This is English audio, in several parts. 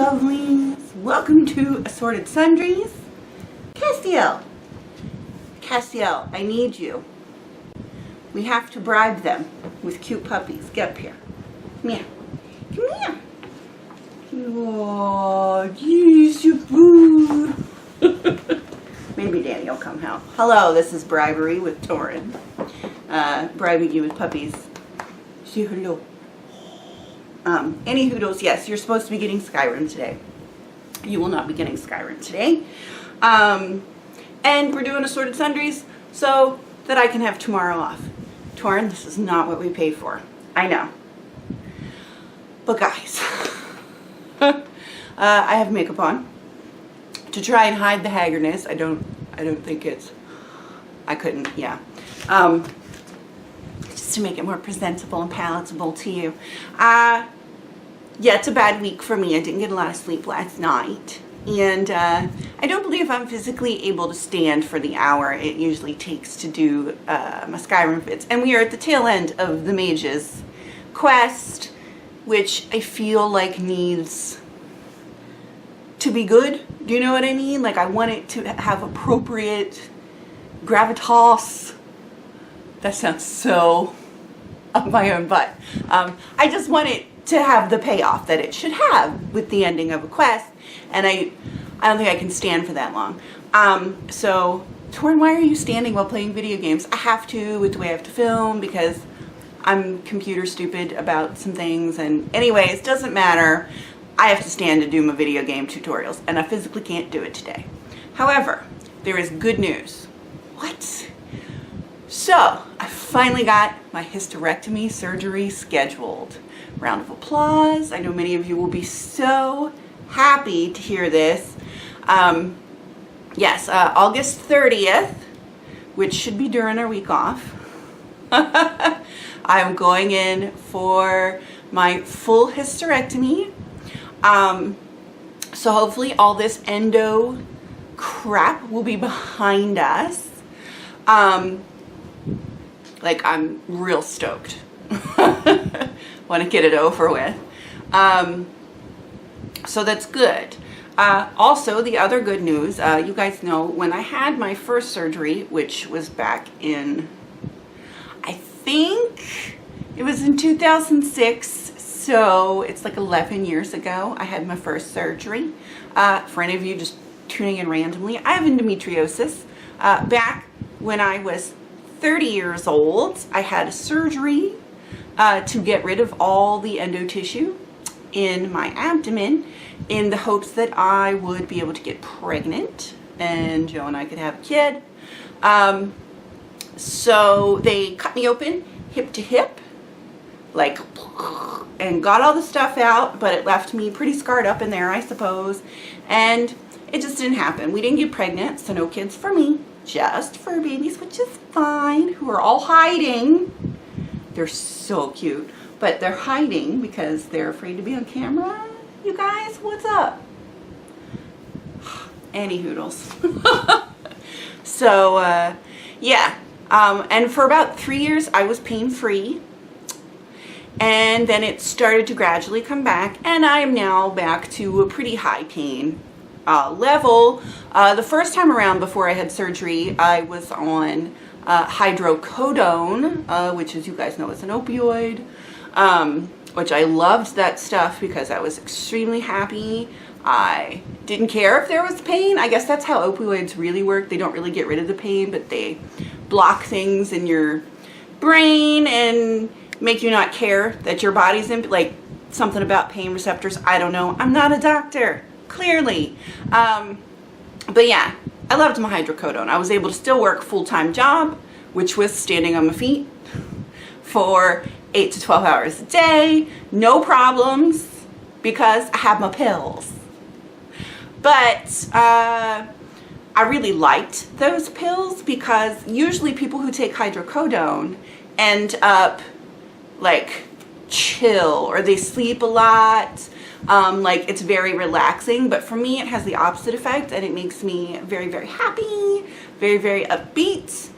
lovelies. Welcome to Assorted Sundries. Castiel, I need you. We have to bribe them with cute puppies. Get up here. Come here. Come here. Oh, geez, you boo. Maybe Danny will come out. Hello, this is Bribery with Torrin. Bribing you with puppies. Say hello. Any hoodles, yes, you're supposed to be getting Skyrim today. You will not be getting Skyrim today. And we're doing Assorted Sundries so that I can have tomorrow off. Torrin, this is not what we pay for. I know. But guys, I have makeup on to try and hide the haggardness. I don't think it's, I couldn't, yeah. Just to make it more presentable and palatable to you. Yeah, it's a bad week for me. I didn't get a lot of sleep last night. And I don't believe I'm physically able to stand for the hour it usually takes to do my Skyrim fits. And we are at the tail end of the Mage's quest, which I feel like needs to be good. Do you know what I mean? Like, I want it to have appropriate gravitas. That sounds so up my own butt. I just want it to have the payoff that it should have with the ending of a quest, and I don't think I can stand for that long. So, Torrin, why are you standing while playing video games? I have to with the way I have to film because I'm computer stupid about some things, and anyways, doesn't matter. I have to stand to do my video game tutorials, and I physically can't do it today. However, there is good news. What? So, I finally got my hysterectomy surgery scheduled. Round of applause. I know many of you will be so happy to hear this. Yes, August 30th, which should be during our week off. I'm going in for my full hysterectomy. So hopefully all this endo crap will be behind us. Like, I'm real stoked. Want to get it over with. So that's good. Also, the other good news, you guys know when I had my first surgery, which was back in, I think it was in 2006, so it's like 11 years ago, I had my first surgery. For any of you just tuning in randomly, I have endometriosis. Back when I was 30 years old, I had a surgery to get rid of all the endo tissue in my abdomen in the hopes that I would be able to get pregnant and Joe and I could have a kid. So they cut me open hip to hip, like, and got all the stuff out, but it left me pretty scarred up in there, I suppose, and it just didn't happen. We didn't get pregnant, so no kids for me, just fur babies, which is fine, who are all hiding. They're so cute, but they're hiding because they're afraid to be on camera. You guys, what's up? Any hoodles. So, yeah. And for about 3 years, I was pain-free. And then it started to gradually come back, and I am now back to a pretty high pain level. The first time around before I had surgery, I was on hydrocodone, which, as you guys know, is an opioid, which I loved that stuff because I was extremely happy. I didn't care if there was pain. I guess that's how opioids really work. They don't really get rid of the pain, but they block things in your brain and make you not care that your body's in, like, something about pain receptors. I don't know. I'm not a doctor, clearly. But yeah, I loved my hydrocodone. I was able to still work a full-time job, which was standing on my feet for 8 to 12 hours a day. No problems because I have my pills. But I really liked those pills because usually people who take hydrocodone end up like chill, or they sleep a lot. Like, it's very relaxing, but for me it has the opposite effect, and it makes me very, very happy, very, very upbeat.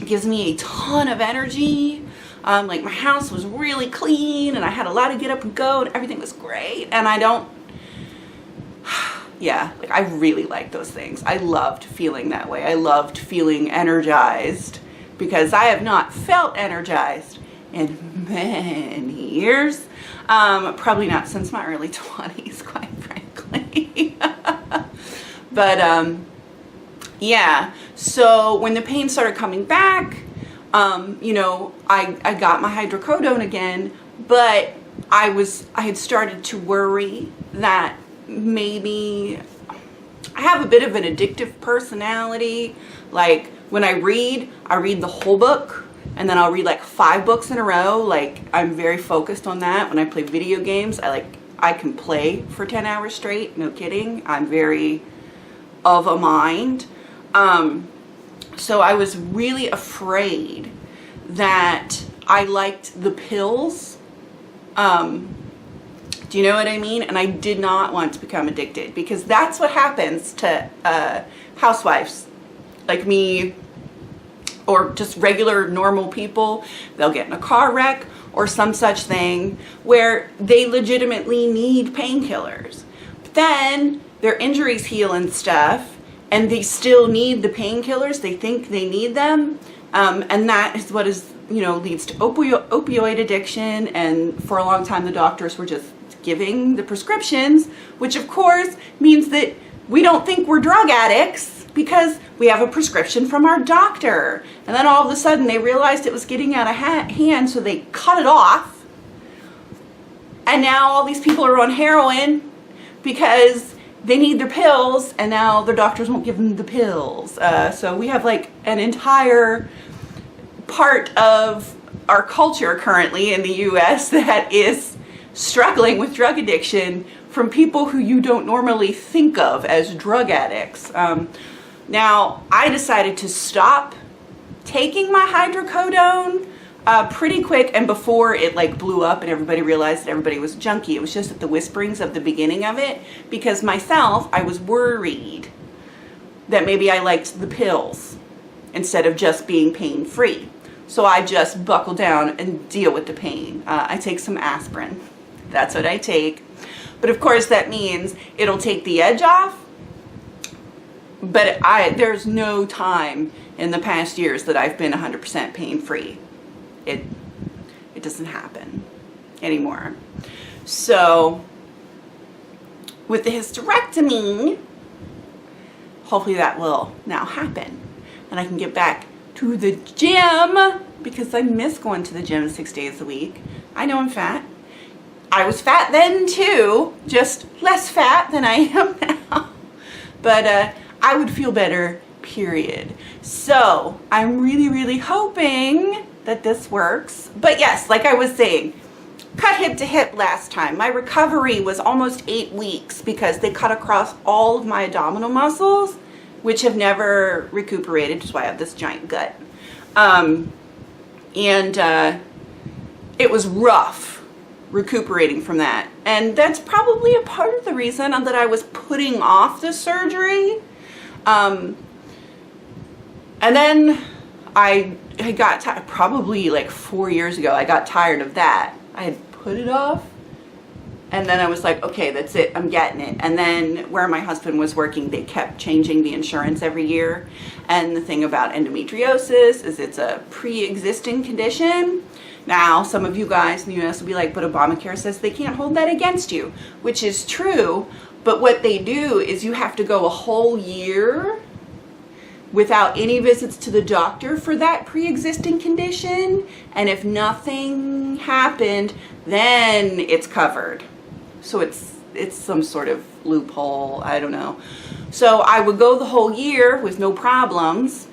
Gives me a ton of energy. Like my house was really clean and I had a lot of get up and go and everything was great. And I don't, yeah, like I really like those things. I loved feeling that way. I loved feeling energized because I have not felt energized in many years. Probably not since my early 20s, quite frankly. But yeah, so when the pain started coming back, you know, I got my hydrocodone again, but I had started to worry that maybe I have a bit of an addictive personality. Like when I read the whole book and then I'll read like 5 books in a row. Like I'm very focused on that. When I play video games, I can play for 10 hours straight. No kidding. I'm very of a mind. So I was really afraid that I liked the pills. Do you know what I mean? And I did not want to become addicted because that's what happens to housewives like me or just regular normal people. They'll get in a car wreck or some such thing where they legitimately need painkillers. But then their injuries heal and stuff and they still need the painkillers. They think they need them. And that is what is, you know, leads to opioid addiction. And for a long time, the doctors were just giving the prescriptions, which of course means that we don't think we're drug addicts because we have a prescription from our doctor. And then all of a sudden they realized it was getting out of hand, so they cut it off. And now all these people are on heroin because they need their pills, and now their doctors won't give them the pills. So we have like an entire part of our culture currently in the US that is struggling with drug addiction from people who you don't normally think of as drug addicts. Now, I decided to stop taking my hydrocodone pretty quick, and before it like blew up and everybody realized that everybody was junkie. It was just at the whisperings of the beginning of it, because myself, I was worried that maybe I liked the pills instead of just being pain-free. So I just buckle down and deal with the pain. I take some aspirin. That's what I take. But of course that means it'll take the edge off. But there's no time in the past years that I've been 100% pain-free. It doesn't happen anymore. So with the hysterectomy, hopefully that will now happen. And I can get back to the gym because I miss going to the gym 6 days a week. I know I'm fat. I was fat then too, just less fat than I am now. But I would feel better, period. So I'm really, really hoping that this works. But yes, like I was saying, cut hip to hip last time. My recovery was almost 8 weeks because they cut across all of my abdominal muscles, which have never recuperated, which is why I have this giant gut. It was rough recuperating from that. And that's probably a part of the reason that I was putting off the surgery. And then I got tired, probably like 4 years ago, I got tired of that. I had put it off. And then I was like, okay, that's it, I'm getting it. And then where my husband was working, they kept changing the insurance every year. And the thing about endometriosis is it's a pre-existing condition. Now, some of you guys in the US will be like, but Obamacare says they can't hold that against you, which is true. But what they do is you have to go a whole year without any visits to the doctor for that pre-existing condition. And if nothing happened, then it's covered. So it's some sort of loophole, I don't know. So I would go the whole year with no problems,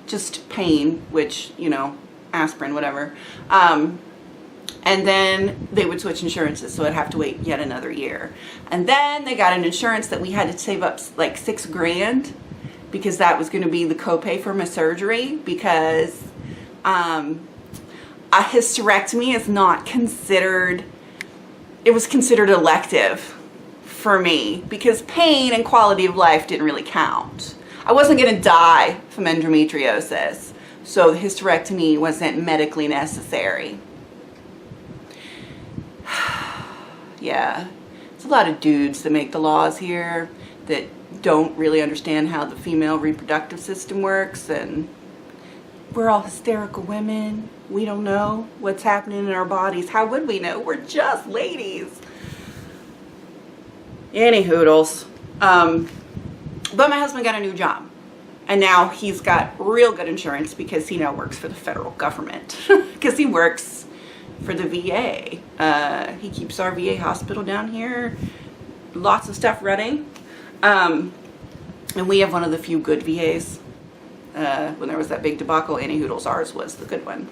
just pain, which, you know, aspirin, whatever. And then they would switch insurances, so I'd have to wait yet another year. And then they got an insurance that we had to save up like $6,000 because that was going to be the copay for my surgery, because a hysterectomy is not considered, it was considered elective for me because pain and quality of life didn't really count. I wasn't going to die from endometriosis. so the hysterectomy wasn't medically necessary. Yeah, it's a lot of dudes that make the laws here that don't really understand how the female reproductive system works, and we're all hysterical women. We don't know what's happening in our bodies. How would we know? We're just ladies. Any hoodles. But my husband got a new job, and now he's got real good insurance because he now works for the federal government because he works for the VA. He keeps our VA hospital down here. Lots of stuff running. And we have one of the few good VAs. When there was that big debacle, Annie Hoodles, ours was the good one.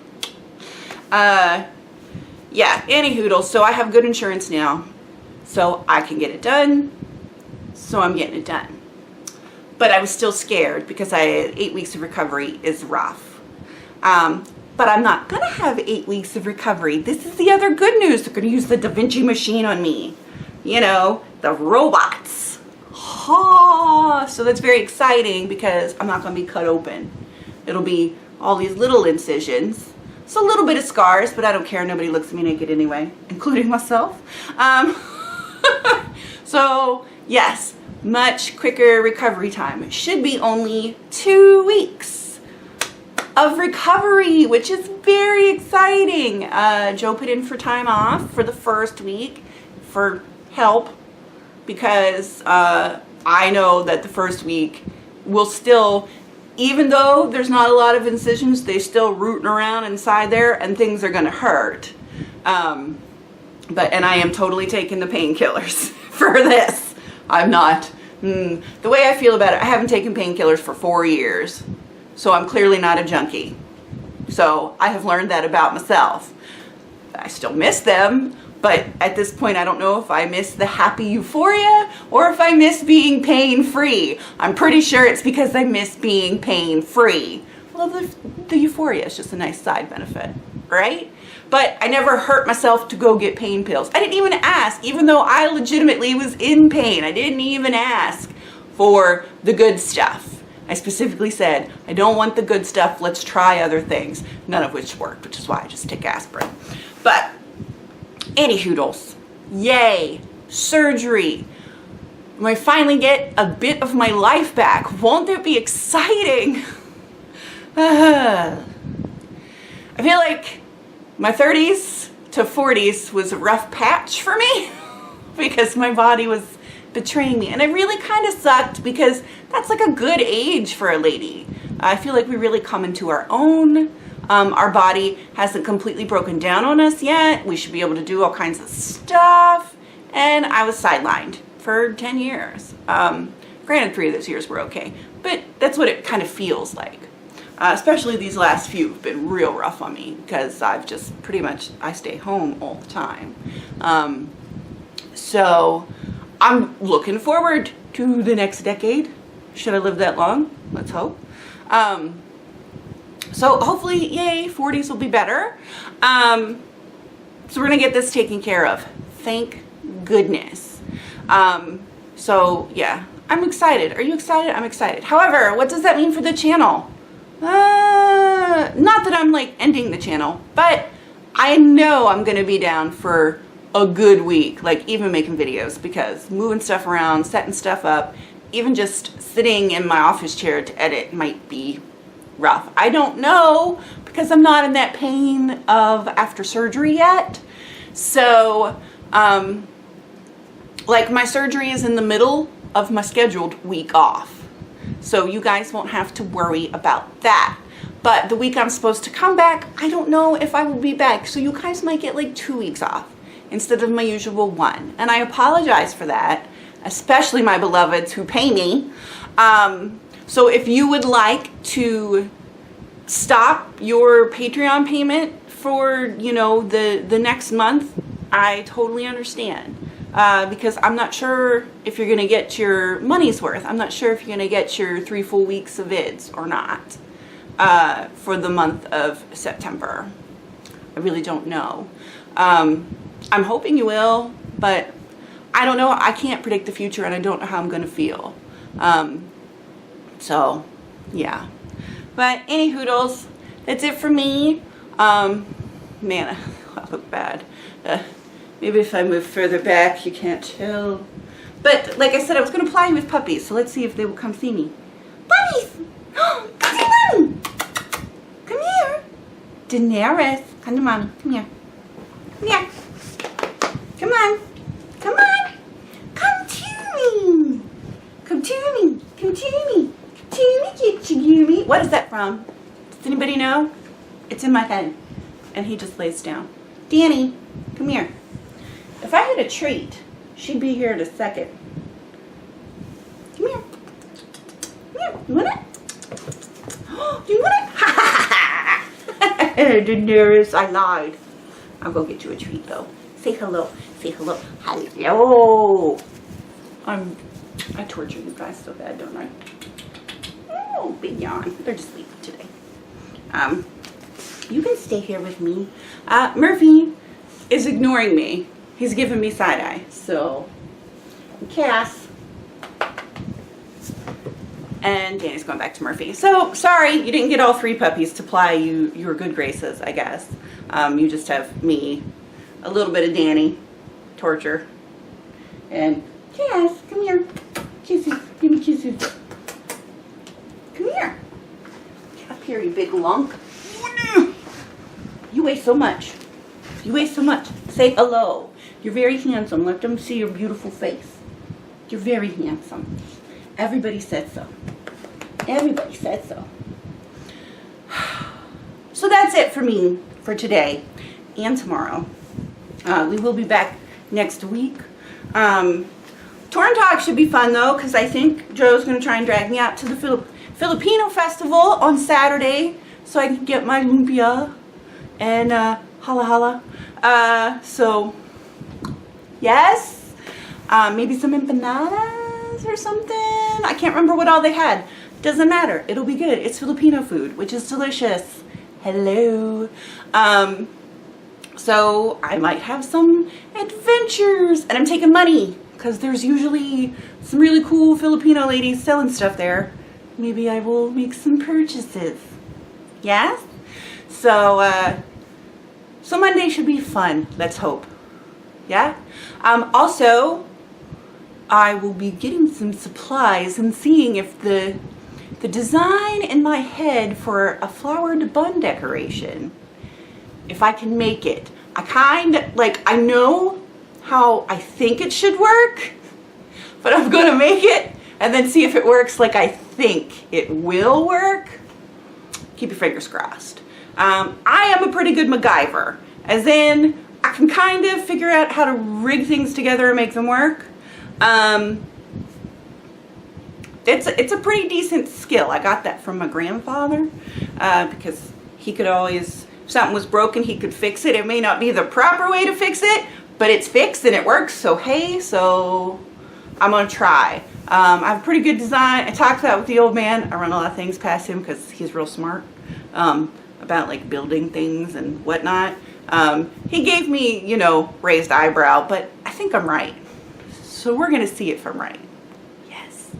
Yeah, Annie Hoodles. So I have good insurance now, so I can get it done. So I'm getting it done. But I was still scared because I had 8 weeks of recovery is rough. But I'm not gonna have 8 weeks of recovery. This is the other good news. They're gonna use the Da Vinci machine on me. You know, the robots. Oh, so that's very exciting because I'm not gonna be cut open. It'll be all these little incisions. So a little bit of scars, but I don't care. Nobody looks at me naked anyway, including myself. So yes, much quicker recovery time. It should be only 2 weeks of recovery, which is very exciting. Joe put in for time off for the first week for help because I know that the first week will still, even though there's not a lot of incisions, they're still rooting around inside there and things are gonna hurt. And I am totally taking the painkillers for this. I'm not. The way I feel about it, I haven't taken painkillers for 4 years. So I'm clearly not a junkie. So I have learned that about myself. I still miss them, but at this point I don't know if I miss the happy euphoria or if I miss being pain-free. I'm pretty sure it's because I miss being pain-free. Well, the euphoria is just a nice side benefit, right? But I never hurt myself to go get pain pills. I didn't even ask, even though I legitimately was in pain. I didn't even ask for the good stuff. I specifically said, I don't want the good stuff, let's try other things. None of which worked, which is why I just take aspirin. But, anywhoodles, yay, surgery. When I finally get a bit of my life back, won't that be exciting? I feel like my 30s to 40s was a rough patch for me because my body was betraying me. And it really kind of sucked because that's like a good age for a lady. I feel like we really come into our own. Our body hasn't completely broken down on us yet. We should be able to do all kinds of stuff. And I was sidelined for 10 years. Granted, 3 of those years were okay, but that's what it kind of feels like. Especially these last few have been real rough on me because I've just pretty much, I stay home all the time. So I'm looking forward to the next decade. Should I live that long? Let's hope. So hopefully, yay, 40s will be better. So we're gonna get this taken care of. Thank goodness. So yeah, I'm excited. Are you excited? I'm excited. However, what does that mean for the channel? Not that I'm like ending the channel, but I know I'm gonna be down for a good week, like even making videos, because moving stuff around, setting stuff up, even just sitting in my office chair to edit might be rough. I don't know because I'm not in that pain of after surgery yet. So like my surgery is in the middle of my scheduled week off. So you guys won't have to worry about that. But the week I'm supposed to come back, I don't know if I will be back. So you guys might get like 2 weeks off instead of my usual 1. And I apologize for that, especially my beloveds who pay me. So if you would like to stop your Patreon payment for, you know, the next month, I totally understand. Because I'm not sure if you're going to get your money's worth. I'm not sure if you're going to get your 3 full weeks of vids or not for the month of September. I really don't know. I'm hoping you will, but I don't know. I can't predict the future and I don't know how I'm going to feel. So, yeah. But any hoodles, That's it for me. Man, I look bad. Maybe if I move further back, you can't tell. But like I said, I was going to ply you with puppies, so let's see if they will come see me. Puppies! Come see mommy! Come here. Daenerys, come to mommy. Come here. Come here. Come on. Come on. Come to me. Come to me. Come to me. Come to me, get you, Yumi. What is that from? Does anybody know? It's in my head. And he just lays down. Danny, come here. If I had a treat, she'd be here in a second. Come here. Come here. You want it? You want it? Ha ha ha! Daenerys, I lied. I'll go get you a treat though. Say hello. Say hello. Hello. I torture you guys so bad, don't I? Oh, big yawn. They're just sleeping today. You can stay here with me. Murphy is ignoring me. He's giving me side eye. So, Cass. And Danny's going back to Murphy. So, sorry, you didn't get all 3 puppies to ply your good graces, I guess. You just have me, a little bit of Danny, torture, and Cass, come here. Kisses. Give me kisses. Come here. Up here, you big lunk. You weigh so much. You weigh so much. Say hello. You're very handsome. Let them see your beautiful face. You're very handsome. Everybody said so. Everybody said so. So that's it for me for today and tomorrow. We will be back next week. Torn Talk should be fun though, because I think Joe's going to try and drag me out to the Filipino festival on Saturday so I can get my lumpia and hala hala. So yes, maybe some empanadas or something. I can't remember what all they had. Doesn't matter. It'll be good. It's Filipino food, which is delicious. Hello. So I might have some adventures, and I'm taking money because there's usually some really cool Filipino ladies selling stuff there. Maybe I will make some purchases. Yes? So, so Monday should be fun. Let's hope. Yeah? Also, I will be getting some supplies and seeing if the design in my head for a flowered bun decoration, if I can make it. I know how I think it should work, but I'm going to make it and then see if it works like I think it will work. Keep your fingers crossed. I am a pretty good MacGyver, as in I can kind of figure out how to rig things together and make them work. It's a pretty decent skill. I got that from my grandfather because he could always, if something was broken, he could fix it. It may not be the proper way to fix it, but it's fixed and it works. So hey, so I'm gonna try. I have a pretty good design. I talked that with the old man. I run a lot of things past him because he's real smart about like building things and whatnot. He gave me, you know, raised eyebrow, but I think I'm right. So we're gonna see if I'm right. Yes.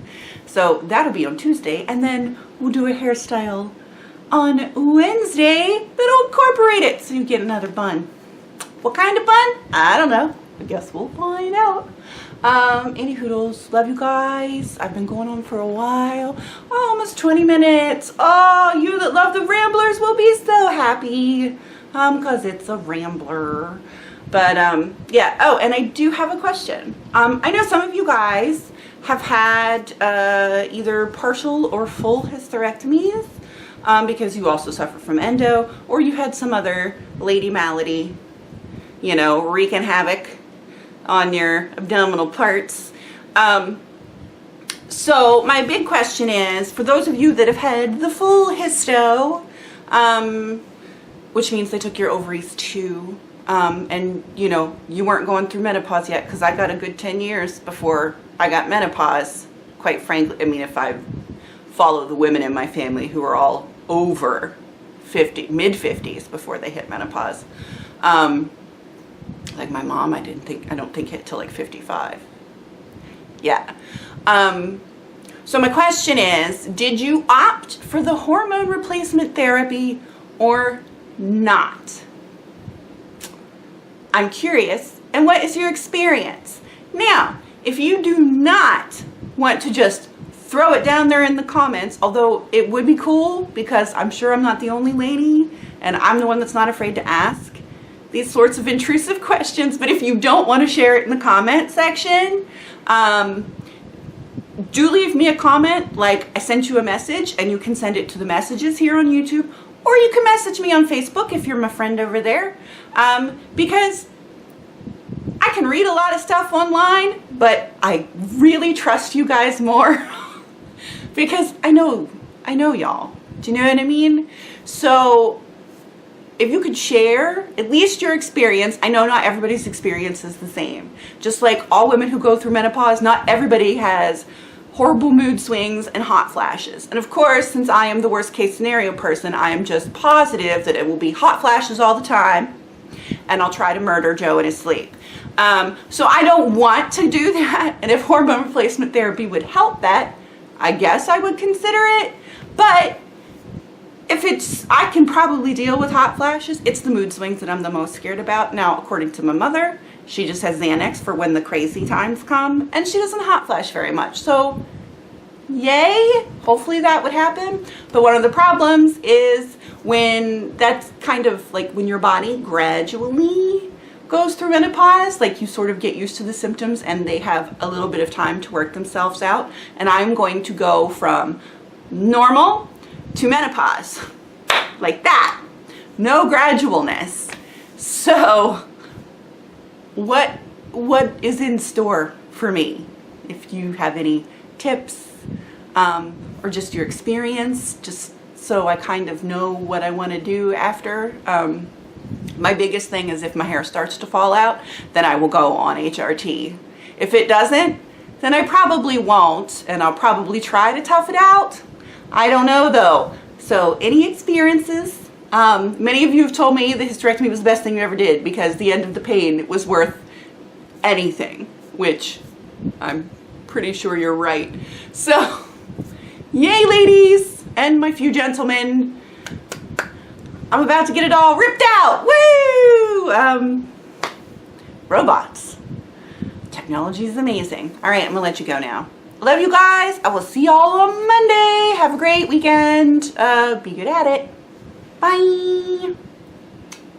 So that'll be on Tuesday, and then we'll do a hairstyle on Wednesday that'll incorporate it so you get another bun. What kind of bun? I don't know. I guess we'll find out. Any hoodles, love you guys. I've been going on for a while. Oh, almost 20 minutes. Oh, you that love the Ramblers will be so happy. Cause it's a Rambler. But yeah. Oh, and I do have a question. I know some of you guys have had either partial or full hysterectomies because you also suffer from endo, or you had some other lady malady, you know, wreaking havoc on your abdominal parts. So my big question is, for those of you that have had the full histo, which means they took your ovaries too, and you know, you weren't going through menopause yet, because I got a good 10 years before I got menopause, quite frankly. I mean, if I follow the women in my family who are all over 50, mid-50s before they hit menopause. Like my mom, I don't think hit till like 55. Yeah. So my question is, did you opt for the hormone replacement therapy or not? I'm curious, and what is your experience? Now, if you do not want to just throw it down there in the comments, although it would be cool because I'm sure I'm not the only lady and I'm the one that's not afraid to ask these sorts of intrusive questions, but if you don't want to share it in the comment section, do leave me a comment, like I sent you a message, and you can send it to the messages here on YouTube, or you can message me on Facebook if you're my friend over there, because I can read a lot of stuff online, but I really trust you guys more because I know y'all. Do you know what I mean? So if you could share at least your experience. I know not everybody's experience is the same. Just like all women who go through menopause, not everybody has horrible mood swings and hot flashes. And of course, since I am the worst case scenario person, I am just positive that it will be hot flashes all the time, and I'll try to murder Joe in his sleep. So I don't want to do that, and if hormone replacement therapy would help that, I guess I would consider it. But if I can probably deal with hot flashes. It's the mood swings that I'm the most scared about. Now, according to my mother, she just has Xanax for when the crazy times come, and she doesn't hot flash very much. So, yay, hopefully that would happen. But one of the problems is when that's kind of like when your body gradually goes through menopause, like you sort of get used to the symptoms and they have a little bit of time to work themselves out. And I'm going to go from normal to menopause like that. No gradualness. So what is in store for me? If you have any tips or just your experience, just so I kind of know what I want to do after. My biggest thing is if my hair starts to fall out, then I will go on HRT. If it doesn't, then I probably won't, and I'll probably try to tough it out. I don't know though. So any experiences? Many of you have told me the hysterectomy was the best thing you ever did because the end of the pain was worth anything, which I'm pretty sure you're right. So, yay ladies and my few gentlemen. I'm about to get it all ripped out. Woo! Robots. Technology is amazing. All right, I'm gonna let you go now. Love you guys. I will see y'all on Monday. Have a great weekend. Be good at it. Bye.